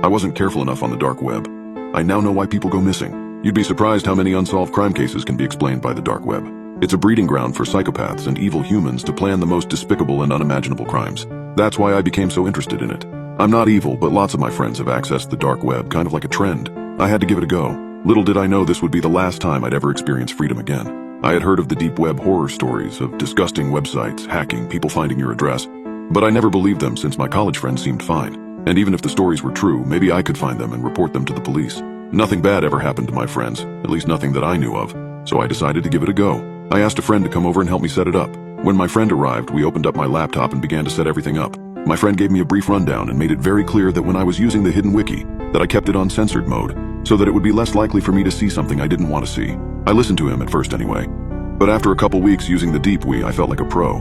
I wasn't careful enough on the dark web. I now know why people go missing. You'd be surprised how many unsolved crime cases can be explained by the dark web. It's a breeding ground for psychopaths and evil humans to plan the most despicable and unimaginable crimes. That's why I became so interested in it. I'm not evil, but lots of my friends have accessed the dark web, kind of like a trend. I had to give it a go. Little did I know this would be the last time I'd ever experience freedom again. I had heard of the deep web horror stories of disgusting websites, hacking, people finding your address. But I never believed them since my college friends seemed fine. And even if the stories were true, maybe I could find them and report them to the police. Nothing bad ever happened to my friends, at least nothing that I knew of. So I decided to give it a go. I asked a friend to come over and help me set it up. When my friend arrived, we opened up my laptop and began to set everything up. My friend gave me a brief rundown and made it very clear that when I was using the hidden wiki, that I kept it on censored mode, so that it would be less likely for me to see something I didn't want to see. I listened to him at first anyway. But after a couple weeks using the deep wiki, I felt like a pro.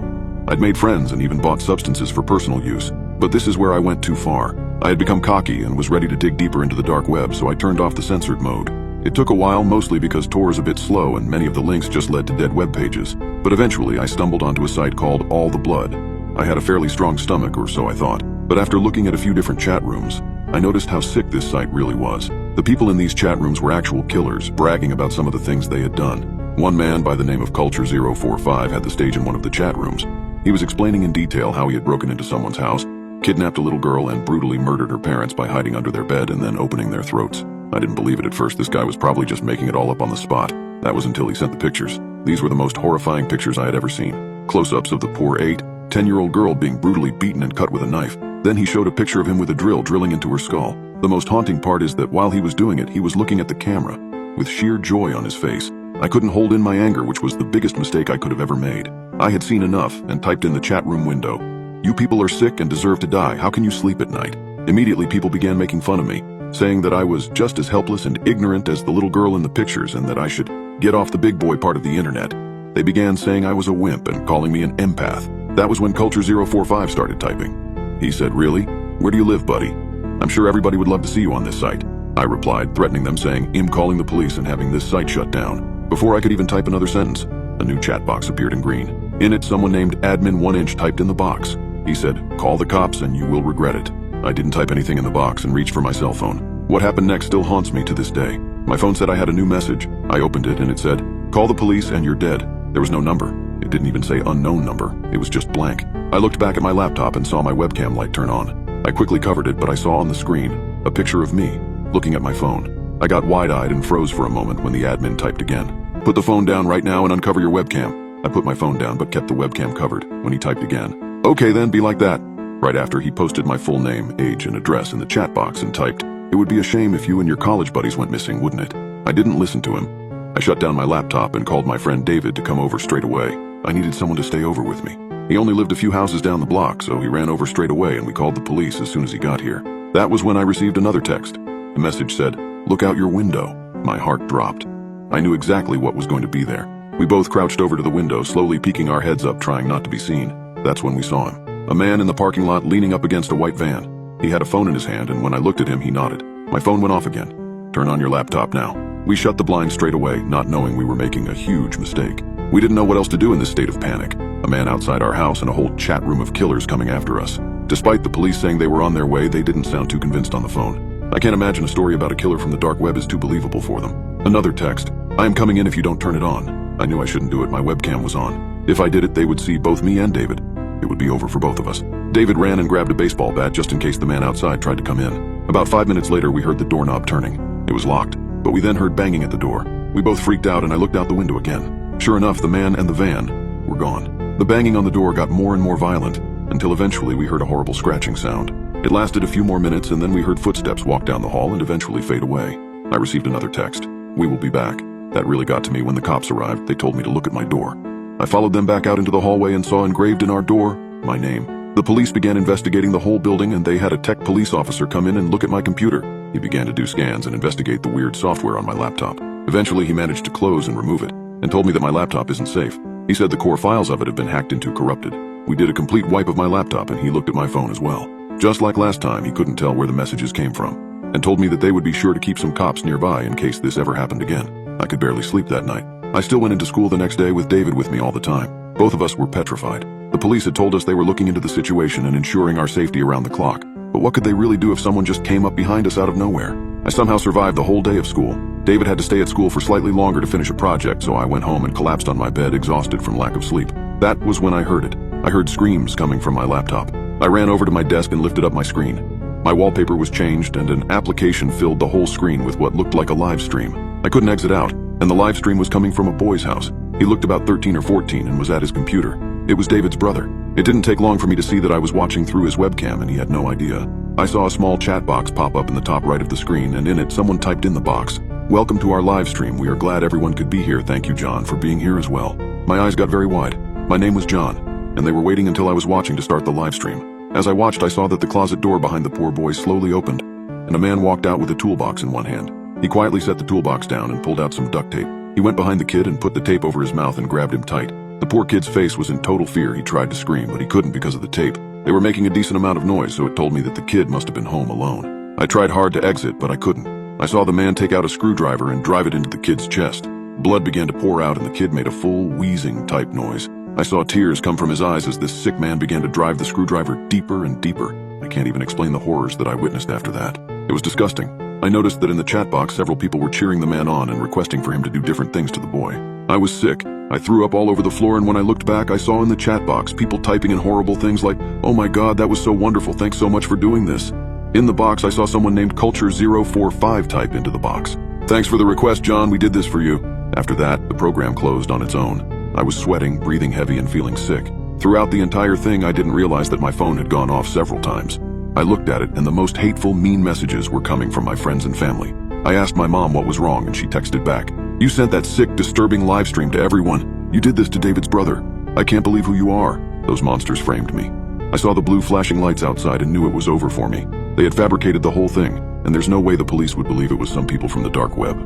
I'd made friends and even bought substances for personal use. But this is where I went too far. I had become cocky and was ready to dig deeper into the dark web, so I turned off the censored mode. It took a while, mostly because Tor is a bit slow and many of the links just led to dead web pages. But eventually I stumbled onto a site called All the Blood. I had a fairly strong stomach, or so I thought. But after looking at a few different chat rooms, I noticed how sick this site really was. The people in these chat rooms were actual killers, bragging about some of the things they had done. One man by the name of Culture045 had the stage in one of the chat rooms. He was explaining in detail how he had broken into someone's house, kidnapped a little girl, and brutally murdered her parents by hiding under their bed and then opening their throats. I didn't believe it at first. This guy was probably just making it all up on the spot. That was until he sent the pictures. These were the most horrifying pictures I had ever seen. Close-ups of the poor 8-10-year-old girl being brutally beaten and cut with a knife. Then he showed a picture of him with a drill drilling into her skull. The most haunting part is that while he was doing it, he was looking at the camera with sheer joy on his face. I couldn't hold in my anger, which was the biggest mistake I could have ever made. I had seen enough and typed in the chat room window, "You people are sick and deserve to die. How can you sleep at night?" Immediately people began making fun of me, saying that I was just as helpless and ignorant as the little girl in the pictures and that I should get off the big boy part of the internet. They began saying I was a wimp and calling me an empath. That was when Culture045 started typing. He said, "Really? Where do you live, buddy? I'm sure everybody would love to see you on this site." I replied, threatening them, saying, "I'm calling the police and having this site shut down." Before I could even type another sentence, a new chat box appeared in green. In it, someone named Admin 1inch typed in the box. He said, "Call the cops and you will regret it." I didn't type anything in the box and reached for my cell phone. What happened next still haunts me to this day. My phone said I had a new message. I opened it and it said, "Call the police and you're dead." There was no number. It didn't even say unknown number. It was just blank. I looked back at my laptop and saw my webcam light turn on. I quickly covered it, but I saw on the screen a picture of me looking at my phone. I got wide-eyed and froze for a moment when the admin typed again. "Put the phone down right now and uncover your webcam." I put my phone down but kept the webcam covered when he typed again. "Okay then, be like that." Right after, he posted my full name, age, and address in the chat box and typed, "It would be a shame if you and your college buddies went missing, wouldn't it?" I didn't listen to him. I shut down my laptop and called my friend David to come over straight away. I needed someone to stay over with me. He only lived a few houses down the block, so he ran over straight away and we called the police as soon as he got here. That was when I received another text. The message said, "Look out your window." My heart dropped. I knew exactly what was going to be there. We both crouched over to the window, slowly peeking our heads up, trying not to be seen. That's when we saw him. A man in the parking lot leaning up against a white van. He had a phone in his hand, and when I looked at him, he nodded. My phone went off again. "Turn on your laptop now." We shut the blind straight away, not knowing we were making a huge mistake. We didn't know what else to do in this state of panic. A man outside our house and a whole chat room of killers coming after us. Despite the police saying they were on their way, they didn't sound too convinced on the phone. I can't imagine a story about a killer from the dark web is too believable for them. Another text. "I am coming in if you don't turn it on." I knew I shouldn't do it. My webcam was on. If I did it, they would see both me and David. It would be over for both of us. David ran and grabbed a baseball bat just in case the man outside tried to come in. About 5 minutes later, we heard the doorknob turning. It was locked, but we then heard banging at the door. We both freaked out and I looked out the window again. Sure enough, the man and the van were gone. The banging on the door got more and more violent until eventually we heard a horrible scratching sound. It lasted a few more minutes and then we heard footsteps walk down the hall and eventually fade away. I received another text. "We will be back." That really got to me. When the cops arrived, they told me to look at my door. I followed them back out into the hallway and saw engraved in our door my name. The police began investigating the whole building and they had a tech police officer come in and look at my computer. He began to do scans and investigate the weird software on my laptop. Eventually he managed to close and remove it and told me that my laptop isn't safe. He said the core files of it have been hacked into, corrupted. We did a complete wipe of my laptop and he looked at my phone as well. Just like last time, he couldn't tell where the messages came from and told me that they would be sure to keep some cops nearby in case this ever happened again. I could barely sleep that night. I still went into school the next day with David with me all the time. Both of us were petrified. The police had told us they were looking into the situation and ensuring our safety around the clock. But what could they really do if someone just came up behind us out of nowhere? I somehow survived the whole day of school. David had to stay at school for slightly longer to finish a project, so I went home and collapsed on my bed, exhausted from lack of sleep. That was when I heard it. I heard screams coming from my laptop. I ran over to my desk and lifted up my screen. My wallpaper was changed, and an application filled the whole screen with what looked like a live stream. I couldn't exit out, and the live stream was coming from a boy's house. He looked about 13 or 14 and was at his computer. It was David's brother. It didn't take long for me to see that I was watching through his webcam, and he had no idea. I saw a small chat box pop up in the top right of the screen, and in it someone typed in the box, "Welcome to our live stream. We are glad everyone could be here. Thank you, John, for being here as well." My eyes got very wide. My name was John, and they were waiting until I was watching to start the live stream. As I watched, I saw that the closet door behind the poor boy slowly opened, and a man walked out with a toolbox in one hand. He quietly set the toolbox down and pulled out some duct tape. He went behind the kid and put the tape over his mouth and grabbed him tight. The poor kid's face was in total fear. He tried to scream, but he couldn't because of the tape. They were making a decent amount of noise, so it told me that the kid must have been home alone. I tried hard to exit, but I couldn't. I saw the man take out a screwdriver and drive it into the kid's chest. Blood began to pour out, and the kid made a full wheezing type noise. I saw tears come from his eyes as this sick man began to drive the screwdriver deeper and deeper. I can't even explain the horrors that I witnessed after that. It was disgusting. I noticed that in the chat box, several people were cheering the man on and requesting for him to do different things to the boy. I was sick. I threw up all over the floor, and when I looked back, I saw in the chat box people typing in horrible things like, "Oh my God, that was so wonderful. Thanks so much for doing this." In the box, I saw someone named Culture045 type into the box, "Thanks for the request, John. We did this for you." After that, the program closed on its own. I was sweating, breathing heavy, and feeling sick. Throughout the entire thing, I didn't realize that my phone had gone off several times. I looked at it, and the most hateful, mean messages were coming from my friends and family. I asked my mom what was wrong, and she texted back, "You sent that sick, disturbing live stream to everyone. You did this to David's brother. I can't believe who you are." Those monsters framed me. I saw the blue flashing lights outside and knew it was over for me. They had fabricated the whole thing, and there's no way the police would believe it was some people from the dark web.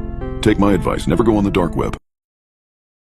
Take my advice, never go on the dark web.